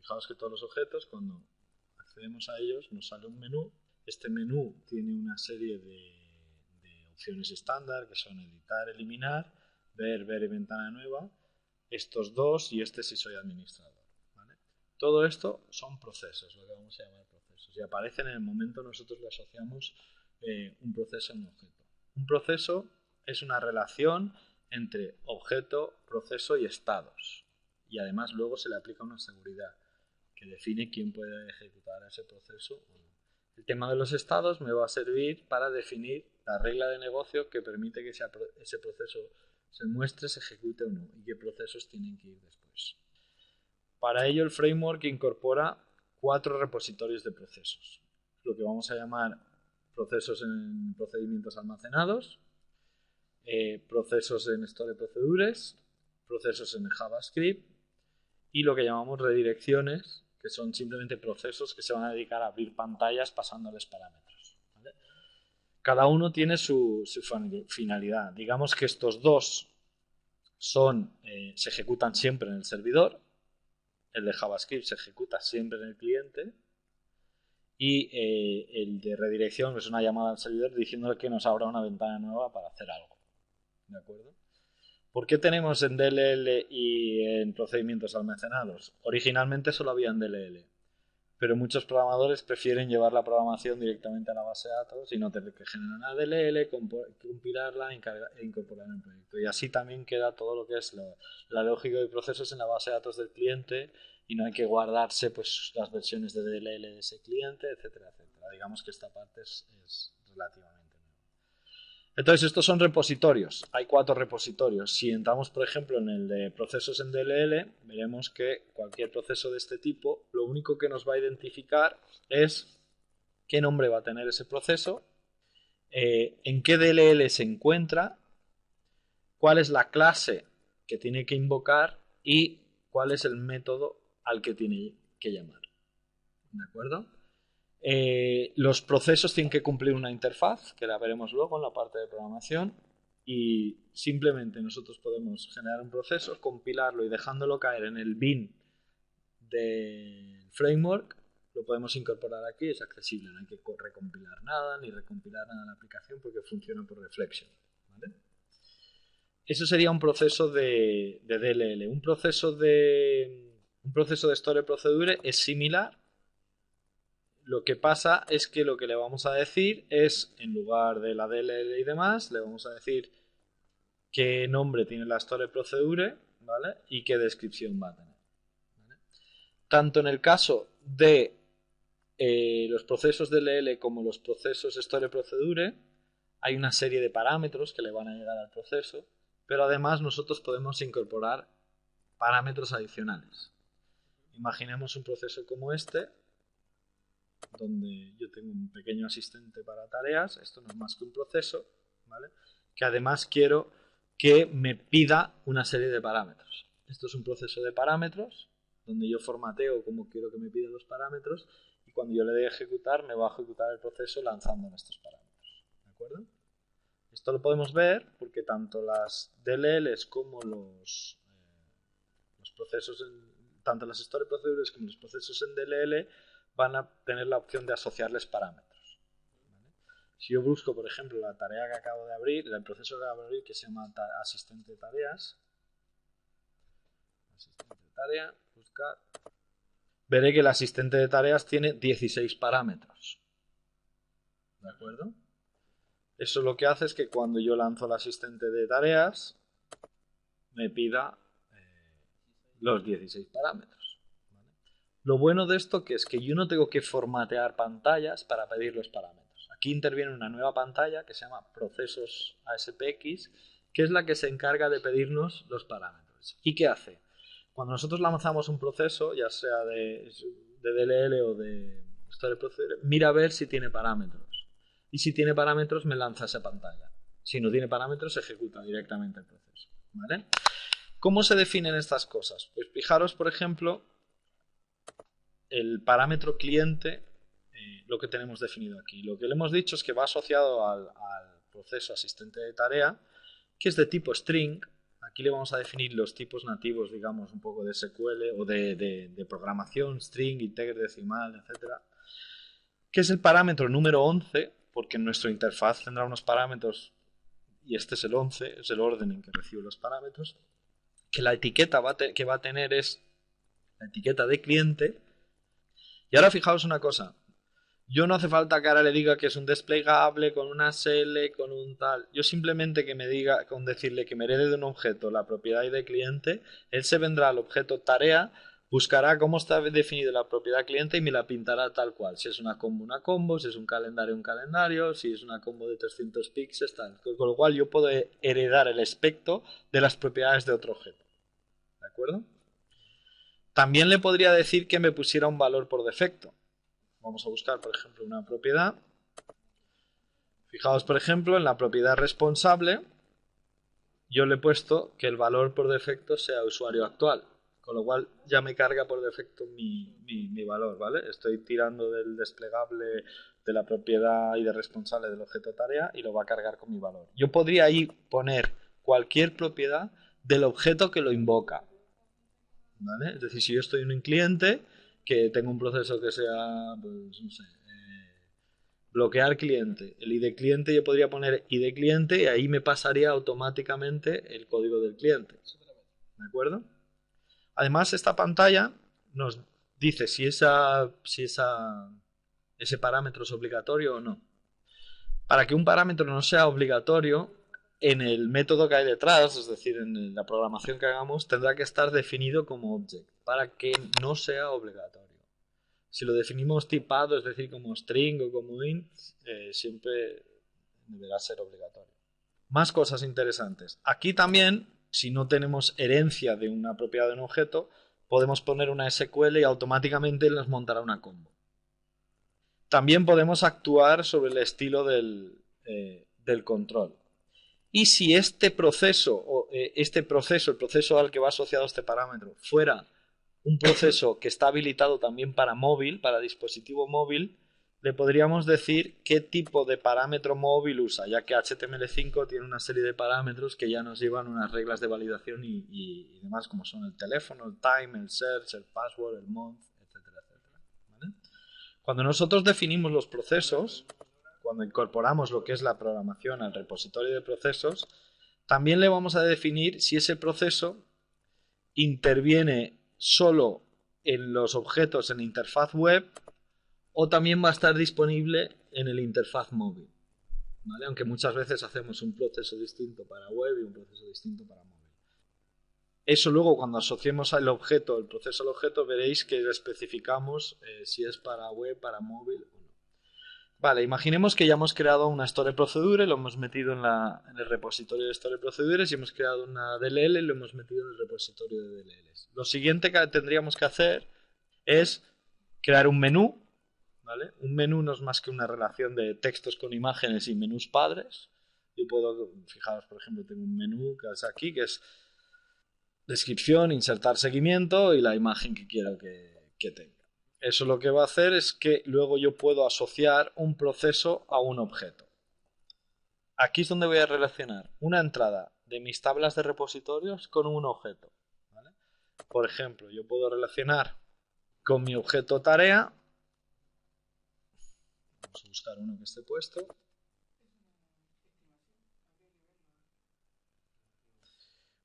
Fijaos que todos los objetos, cuando accedemos a ellos, nos sale un menú. Este menú tiene una serie de opciones estándar, que son editar, eliminar, ver y ventana nueva, estos dos y este si soy administrador. ¿Vale? Todo esto son procesos, lo que vamos a llamar procesos, y aparecen en el momento nosotros le asociamos un proceso a un objeto. Un proceso es una relación entre objeto, proceso y estados, y además luego se le aplica una seguridad que define quién puede ejecutar ese proceso o no. El tema de los estados me va a servir para definir la regla de negocio que permite que ese proceso se muestre, se ejecute o no, y qué procesos tienen que ir después. Para ello el framework incorpora 4 repositorios de procesos, lo que vamos a llamar procesos en procedimientos almacenados, procesos en Store Procedures, procesos en JavaScript y lo que llamamos redirecciones, que son simplemente procesos que se van a dedicar a abrir pantallas pasándoles parámetros. ¿Vale? Cada uno tiene su finalidad. Digamos que estos dos se ejecutan siempre en el servidor, el de JavaScript se ejecuta siempre en el cliente y el de redirección es una llamada al servidor diciéndole que nos abra una ventana nueva para hacer algo. ¿De acuerdo? ¿Por qué tenemos en DLL y en procedimientos almacenados? Originalmente solo había en DLL, pero muchos programadores prefieren llevar la programación directamente a la base de datos y no tener que generar una DLL, compilarla e incorporarla en el proyecto. Y así también queda todo lo que es la lógica de procesos en la base de datos del cliente y no hay que guardarse pues, las versiones de DLL de ese cliente, etcétera, etcétera. Digamos que esta parte es relativamente. Entonces, estos son repositorios. Hay 4 repositorios. Si entramos, por ejemplo, en el de procesos en DLL, veremos que cualquier proceso de este tipo, lo único que nos va a identificar es qué nombre va a tener ese proceso, en qué DLL se encuentra, cuál es la clase que tiene que invocar y cuál es el método al que tiene que llamar. ¿De acuerdo? Los procesos tienen que cumplir una interfaz, que la veremos luego en la parte de programación, y simplemente nosotros podemos generar un proceso, compilarlo y dejándolo caer en el bin del framework, lo podemos incorporar aquí, es accesible, no hay que recompilar nada, ni recompilar nada en la aplicación porque funciona por reflection. ¿Vale? Eso sería un proceso de DLL. Un proceso de Store Procedure es similar. Lo que pasa es que lo que le vamos a decir es, en lugar de la DLL y demás, le vamos a decir qué nombre tiene la Store Procedure, ¿vale? Y qué descripción va a tener. ¿Vale? Tanto en el caso de los procesos DLL como los procesos Store Procedure, hay una serie de parámetros que le van a llegar al proceso, pero además nosotros podemos incorporar parámetros adicionales. Imaginemos un proceso como este, donde yo tengo un pequeño asistente para tareas, esto no es más que un proceso, ¿vale? Que además quiero que me pida una serie de parámetros. Esto es un proceso de parámetros, donde yo formateo como quiero que me pida los parámetros, y cuando yo le dé a ejecutar, me va a ejecutar el proceso lanzando estos parámetros. ¿De acuerdo? Esto lo podemos ver porque tanto las DLLs como los procesos, tanto las Store Procedures como los procesos en DLL van a tener la opción de asociarles parámetros. ¿Vale? Si yo busco, por ejemplo, la tarea que acabo de abrir, el proceso que acabo de abrir, que se llama asistente de tareas, buscar, veré que el asistente de tareas tiene 16 parámetros. ¿De acuerdo? Eso lo que hace es que cuando yo lanzo el asistente de tareas, me pida los 16 parámetros. Lo bueno de esto que es que yo no tengo que formatear pantallas para pedir los parámetros. Aquí interviene una nueva pantalla que se llama procesos ASPX, que es la que se encarga de pedirnos los parámetros. ¿Y qué hace? Cuando nosotros lanzamos un proceso, ya sea de DLL o de Store Procedure, mira a ver si tiene parámetros. Y si tiene parámetros, me lanza esa pantalla. Si no tiene parámetros, se ejecuta directamente el proceso. ¿Vale? ¿Cómo se definen estas cosas? Pues fijaros, por ejemplo, el parámetro cliente, lo que tenemos definido aquí. Lo que le hemos dicho es que va asociado al proceso asistente de tarea, que es de tipo string, Aquí le vamos a definir los tipos nativos, digamos, un poco de SQL o de programación, string, integer decimal, etcétera, que es el parámetro número 11, porque en nuestra interfaz tendrá unos parámetros, y este es el 11, es el orden en que recibe los parámetros, que la etiqueta que va a tener es la etiqueta de cliente. Y ahora fijaos una cosa, yo no hace falta que ahora le diga que es un desplegable con una SL, con un tal. Yo simplemente que me diga, con decirle que me herede de un objeto la propiedad de cliente, él se vendrá al objeto tarea, buscará cómo está definida la propiedad cliente y me la pintará tal cual. Si es una combo, si es un calendario, si es una combo de 300 píxeles, tal. Con lo cual yo puedo heredar el aspecto de las propiedades de otro objeto. ¿De acuerdo? También le podría decir que me pusiera un valor por defecto. Vamos a buscar, por ejemplo, una propiedad. Fijaos, por ejemplo, en la propiedad responsable, yo le he puesto que el valor por defecto sea usuario actual, con lo cual ya me carga por defecto mi valor, ¿vale? Estoy tirando del desplegable de la propiedad y de responsable del objeto tarea y lo va a cargar con mi valor. Yo podría ahí poner cualquier propiedad del objeto que lo invoca, ¿vale? Es decir, si yo estoy en un cliente que tengo un proceso que sea, pues no sé, bloquear cliente, el ID cliente, yo podría poner ID cliente y ahí me pasaría automáticamente el código del cliente. ¿De acuerdo? Además, esta pantalla nos dice si ese parámetro es obligatorio o no. Para que un parámetro no sea obligatorio, en el método que hay detrás, es decir, en la programación que hagamos, tendrá que estar definido como object, para que no sea obligatorio. Si lo definimos tipado, es decir, como string o como int, siempre deberá ser obligatorio. Más cosas interesantes. Aquí también, si no tenemos herencia de una propiedad de un objeto, podemos poner una SQL y automáticamente nos montará una combo. También podemos actuar sobre el estilo del control. Y si este proceso, el proceso al que va asociado este parámetro, fuera un proceso que está habilitado también para móvil, para dispositivo móvil, le podríamos decir qué tipo de parámetro móvil usa, ya que HTML5 tiene una serie de parámetros que ya nos llevan unas reglas de validación y demás, como son el teléfono, el time, el search, el password, el month, etcétera, etcétera. ¿Vale? Cuando nosotros definimos los procesos, cuando incorporamos lo que es la programación al repositorio de procesos, también le vamos a definir si ese proceso interviene solo en los objetos en interfaz web o también va a estar disponible en el interfaz móvil, ¿vale? Aunque muchas veces hacemos un proceso distinto para web y un proceso distinto para móvil. Eso luego cuando asociemos el proceso al objeto, veréis que especificamos si es para web, para móvil o no. Vale, imaginemos que ya hemos creado una Store Procedure, lo hemos metido en el repositorio de Store Procedures y hemos creado una DLL y lo hemos metido en el repositorio de DLLs. Lo siguiente que tendríamos que hacer es crear un menú, ¿vale? Un menú no es más que una relación de textos con imágenes y menús padres. Yo puedo, fijaros, por ejemplo, tengo un menú que es aquí, que es descripción, insertar seguimiento y la imagen que quiero que tenga. Eso lo que va a hacer es que luego yo puedo asociar un proceso a un objeto. Aquí es donde voy a relacionar una entrada de mis tablas de repositorios con un objeto, ¿vale? Por ejemplo, yo puedo relacionar con mi objeto tarea. Vamos a buscar uno que esté puesto.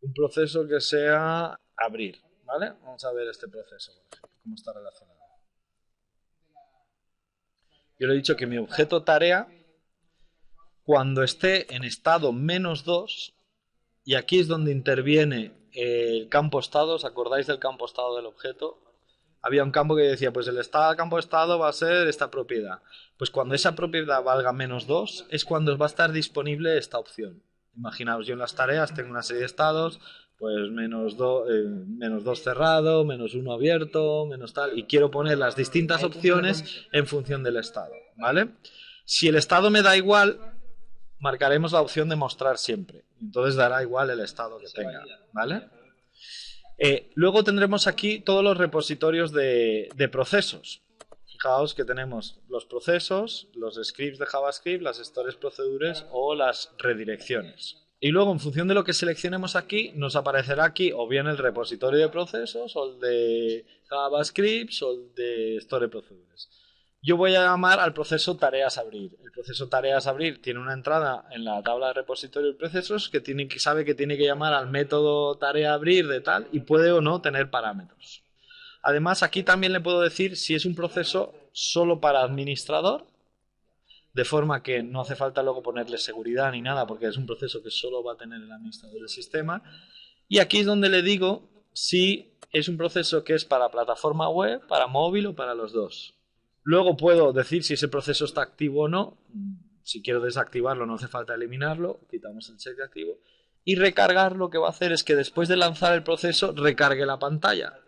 Un proceso que sea abrir, ¿vale? Vamos a ver este proceso, por ejemplo, cómo está relacionado. Yo le he dicho que mi objeto tarea, cuando esté en estado -2, y aquí es donde interviene el campo estado, ¿os acordáis del campo estado del objeto? Había un campo que decía, pues el campo estado va a ser esta propiedad. Pues cuando esa propiedad valga -2 es cuando va a estar disponible esta opción. Imaginaos, yo en las tareas tengo una serie de estados, pues -2 cerrado, -1 abierto, menos tal, y quiero poner las distintas opciones en función del estado, ¿vale? Si el estado me da igual, marcaremos la opción de mostrar siempre. Entonces dará igual el estado que tenga, ¿vale? Luego tendremos aquí todos los repositorios de procesos. Fijaos que tenemos los procesos, los scripts de JavaScript, las stores procedures o las redirecciones. Y luego, en función de lo que seleccionemos aquí, nos aparecerá aquí o bien el repositorio de procesos, o el de JavaScript, o el de Store Procedures. Yo voy a llamar al proceso tareas abrir. El proceso tareas abrir tiene una entrada en la tabla de repositorio de procesos que sabe que tiene que llamar al método tarea abrir de tal y puede o no tener parámetros. Además, aquí también le puedo decir si es un proceso solo para administrador, de forma que no hace falta luego ponerle seguridad ni nada, porque es un proceso que solo va a tener el administrador del sistema. Y aquí es donde le digo si es un proceso que es para plataforma web, para móvil o para los dos. Luego puedo decir si ese proceso está activo o no. Si quiero desactivarlo no hace falta eliminarlo, quitamos el check de activo. Y recargar lo que va a hacer es que después de lanzar el proceso recargue la pantalla.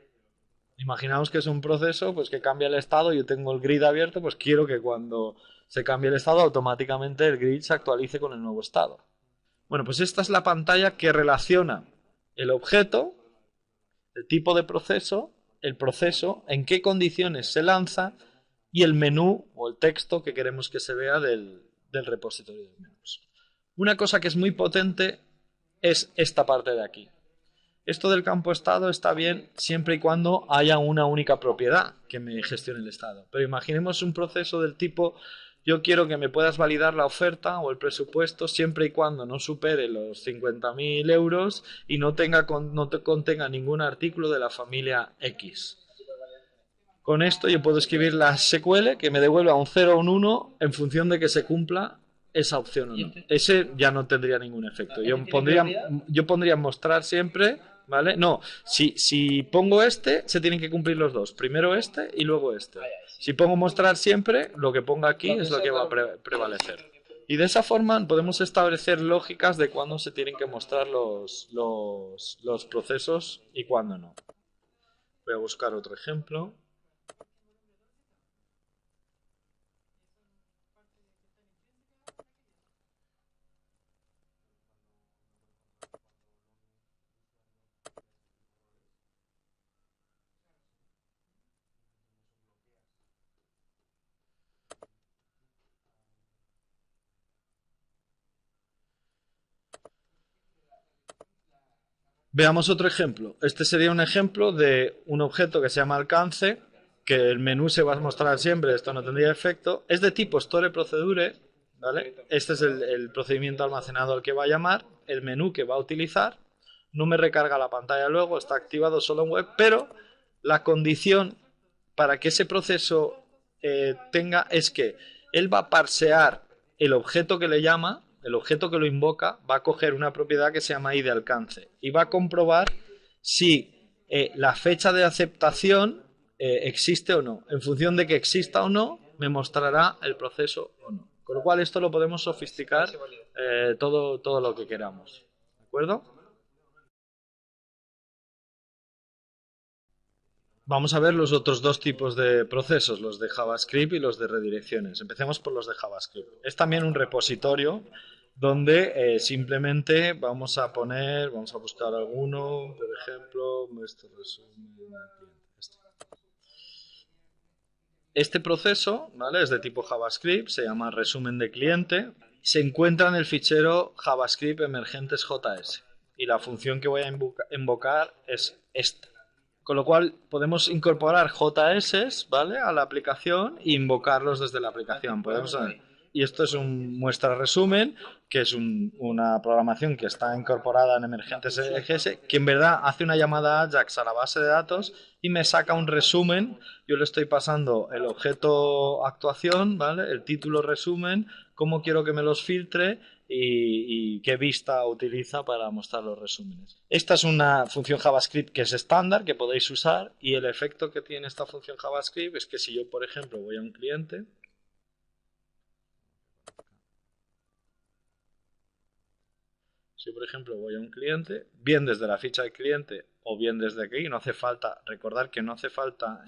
Imaginaos que es un proceso pues que cambia el estado, yo tengo el grid abierto, pues quiero que cuando se cambie el estado automáticamente el grid se actualice con el nuevo estado. Bueno, pues esta es la pantalla que relaciona el objeto, el tipo de proceso, el proceso, en qué condiciones se lanza y el menú o el texto que queremos que se vea del repositorio de menús. Una cosa que es muy potente es esta parte de aquí. Esto del campo estado está bien siempre y cuando haya una única propiedad que me gestione el estado. Pero imaginemos un proceso del tipo, yo quiero que me puedas validar la oferta o el presupuesto siempre y cuando no supere los 50.000 euros y no contenga ningún artículo de la familia X. Con esto yo puedo escribir la SQL que me devuelva un 0 o un 1 en función de que se cumpla esa opción o no. Ese ya no tendría ningún efecto. Yo pondría mostrar siempre, ¿vale? No, si pongo este, se tienen que cumplir los dos. Primero este y luego este. Si pongo mostrar siempre, lo que ponga aquí es lo que va a prevalecer. Y de esa forma podemos establecer lógicas de cuándo se tienen que mostrar los procesos y cuándo no. Voy a buscar otro ejemplo. Veamos otro ejemplo. Este sería un ejemplo de un objeto que se llama alcance, que el menú se va a mostrar siempre, esto no tendría efecto. Es de tipo Store Procedure, ¿vale? Este es el procedimiento almacenado al que va a llamar, el menú que va a utilizar. No me recarga la pantalla luego, está activado solo en web, pero la condición para que ese proceso tenga es que él va a parsear el objeto que le llama. El objeto que lo invoca va a coger una propiedad que se llama id de alcance y va a comprobar si la fecha de aceptación existe o no. En función de que exista o no, me mostrará el proceso o no. Con lo cual esto lo podemos sofisticar todo lo que queramos. ¿De acuerdo? Vamos a ver los otros dos tipos de procesos, los de JavaScript y los de redirecciones. Empecemos por los de JavaScript. Es también un repositorio donde simplemente vamos a buscar alguno, por ejemplo, este proceso, ¿vale? Es de tipo JavaScript, se llama resumen de cliente, se encuentra en el fichero JavaScript emergentes.js y la función que voy a invocar es esta. Con lo cual podemos incorporar JS, ¿vale?, a la aplicación e invocarlos desde la aplicación. Y esto es un muestra resumen, que es una programación que está incorporada en Emergentes.js, que en verdad hace una llamada AJAX a la base de datos y me saca un resumen. Yo le estoy pasando el objeto actuación, ¿vale?, el título resumen, cómo quiero que me los filtre y qué vista utiliza para mostrar los resúmenes. Esta es una función JavaScript que es estándar, que podéis usar, y el efecto que tiene esta función JavaScript es que si yo, por ejemplo, voy a un cliente, bien desde la ficha del cliente o bien desde aquí, no hace falta, recordar que no hace falta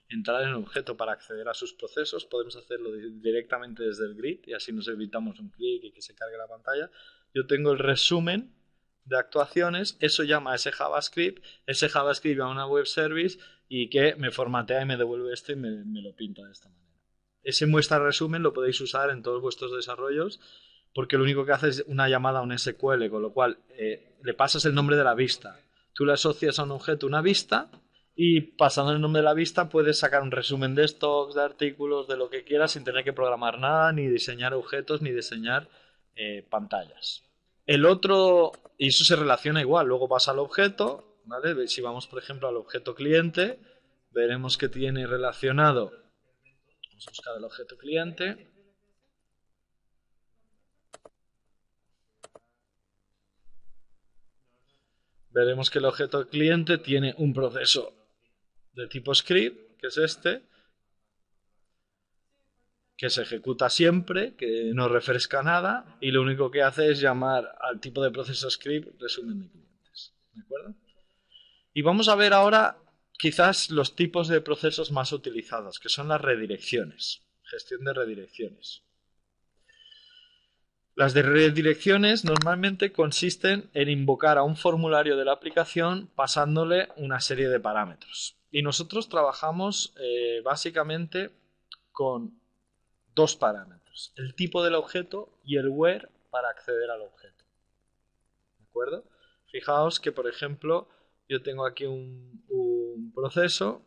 entrar en el objeto para acceder a sus procesos, podemos hacerlo directamente desde el grid y así nos evitamos un clic y que se cargue la pantalla. Yo tengo el resumen de actuaciones, eso llama a ese JavaScript va a una web service y que me formatea y me devuelve esto y me lo pinta de esta manera. Ese muestra resumen lo podéis usar en todos vuestros desarrollos porque lo único que hace es una llamada a un SQL, con lo cual le pasas el nombre de la vista. Tú le asocias a un objeto una vista y pasando el nombre de la vista puedes sacar un resumen de stocks, de artículos, de lo que quieras sin tener que programar nada, ni diseñar objetos, ni diseñar pantallas. El otro, y eso se relaciona igual, luego vas al objeto, ¿vale? Si vamos por ejemplo al objeto cliente, veremos que tiene relacionado, vamos a buscar el objeto cliente, veremos que el objeto cliente tiene un proceso de tipo script, que es este, que se ejecuta siempre, que no refresca nada y lo único que hace es llamar al tipo de proceso script resumen de clientes. ¿De acuerdo? Y vamos a ver ahora quizás los tipos de procesos más utilizados, que son las redirecciones, gestión de redirecciones. Las de redirecciones normalmente consisten en invocar a un formulario de la aplicación pasándole una serie de parámetros. Y nosotros trabajamos básicamente con dos parámetros, el tipo del objeto y el where para acceder al objeto. ¿De acuerdo? Fijaos que, por ejemplo, yo tengo aquí un proceso,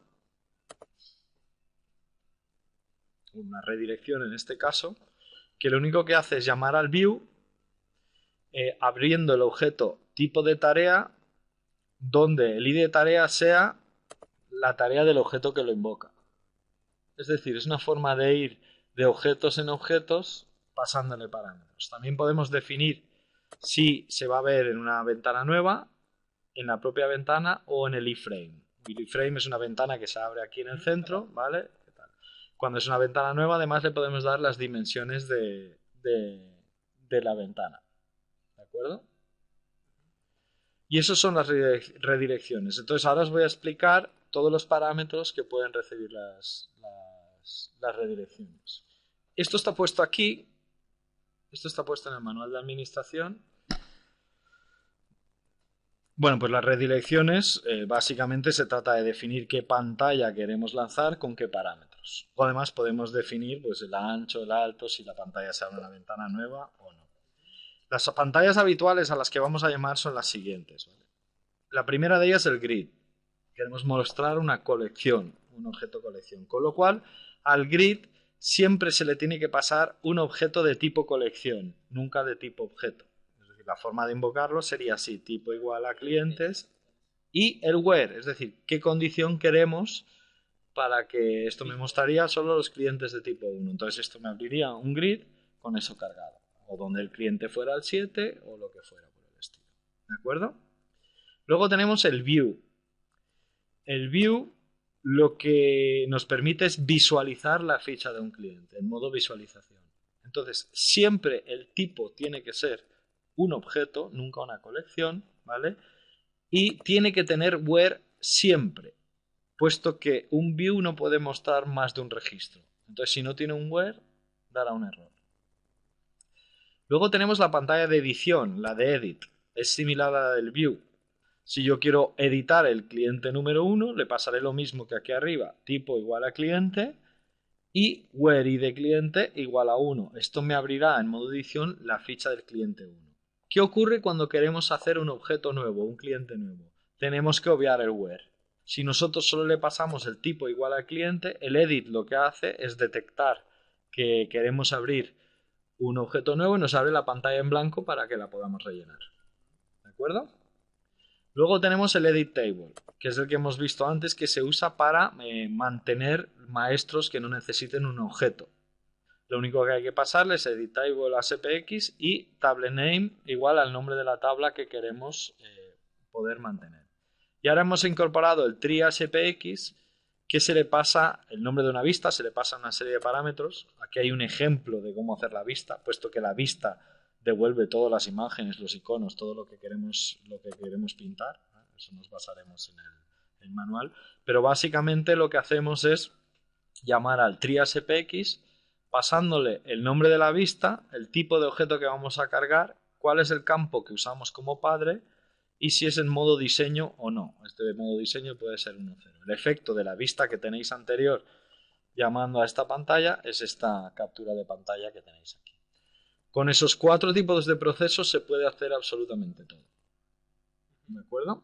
una redirección en este caso, que lo único que hace es llamar al view abriendo el objeto tipo de tarea donde el id de tarea sea la tarea del objeto que lo invoca. Es decir, es una forma de ir de objetos en objetos pasándole parámetros. También podemos definir si se va a ver en una ventana nueva, en la propia ventana o en el iframe. El iframe es una ventana que se abre aquí en el centro, ¿vale? Cuando es una ventana nueva, además le podemos dar las dimensiones de la ventana. ¿De acuerdo? Y esas son las redirecciones. Entonces ahora os voy a explicar todos los parámetros que pueden recibir las redirecciones. Esto está puesto aquí, esto está puesto en el manual de administración. Bueno, pues las redirecciones básicamente se trata de definir qué pantalla queremos lanzar con qué parámetros. O además podemos definir pues, el ancho, el alto, si la pantalla se abre una ventana nueva o no. Las pantallas habituales a las que vamos a llamar son las siguientes. ¿Vale? La primera de ellas es el grid. Queremos mostrar una colección, un objeto colección. Con lo cual, al grid siempre se le tiene que pasar un objeto de tipo colección, nunca de tipo objeto. Es decir, la forma de invocarlo sería así, tipo igual a clientes y el where, es decir, qué condición queremos para que esto me mostraría solo los clientes de tipo 1. Entonces esto me abriría un grid con eso cargado. O donde el cliente fuera el 7 o lo que fuera por el estilo. ¿De acuerdo? Luego tenemos el view. El view lo que nos permite es visualizar la ficha de un cliente en modo visualización. Entonces, siempre el tipo tiene que ser un objeto, nunca una colección, ¿vale? Y tiene que tener where siempre, puesto que un view no puede mostrar más de un registro. Entonces, si no tiene un where, dará un error. Luego tenemos la pantalla de edición, la de edit. Es similar a la del view. Si yo quiero editar el cliente número 1, le pasaré lo mismo que aquí arriba, tipo igual a cliente y where id de cliente igual a 1. Esto me abrirá en modo edición la ficha del cliente 1. ¿Qué ocurre cuando queremos hacer un objeto nuevo, un cliente nuevo? Tenemos que obviar el where. Si nosotros solo le pasamos el tipo igual al cliente, el edit lo que hace es detectar que queremos abrir un objeto nuevo y nos abre la pantalla en blanco para que la podamos rellenar. ¿De acuerdo? Luego tenemos el edit table, que es el que hemos visto antes, que se usa para mantener maestros que no necesiten un objeto. Lo único que hay que pasarle es edit table a SPX y table name igual al nombre de la tabla que queremos poder mantener. Y ahora hemos incorporado el tree a SPX, que se le pasa el nombre de una vista, se le pasa una serie de parámetros. Aquí hay un ejemplo de cómo hacer la vista, puesto que la vista devuelve todas las imágenes, los iconos, todo lo que queremos pintar. Eso nos basaremos en el manual. Pero básicamente lo que hacemos es llamar al tree SPX, pasándole el nombre de la vista, el tipo de objeto que vamos a cargar, cuál es el campo que usamos como padre y si es en modo diseño o no. Este modo diseño puede ser 1.0. El efecto de la vista que tenéis anterior llamando a esta pantalla es esta captura de pantalla que tenéis aquí. Con esos 4 tipos de procesos se puede hacer absolutamente todo. ¿De acuerdo?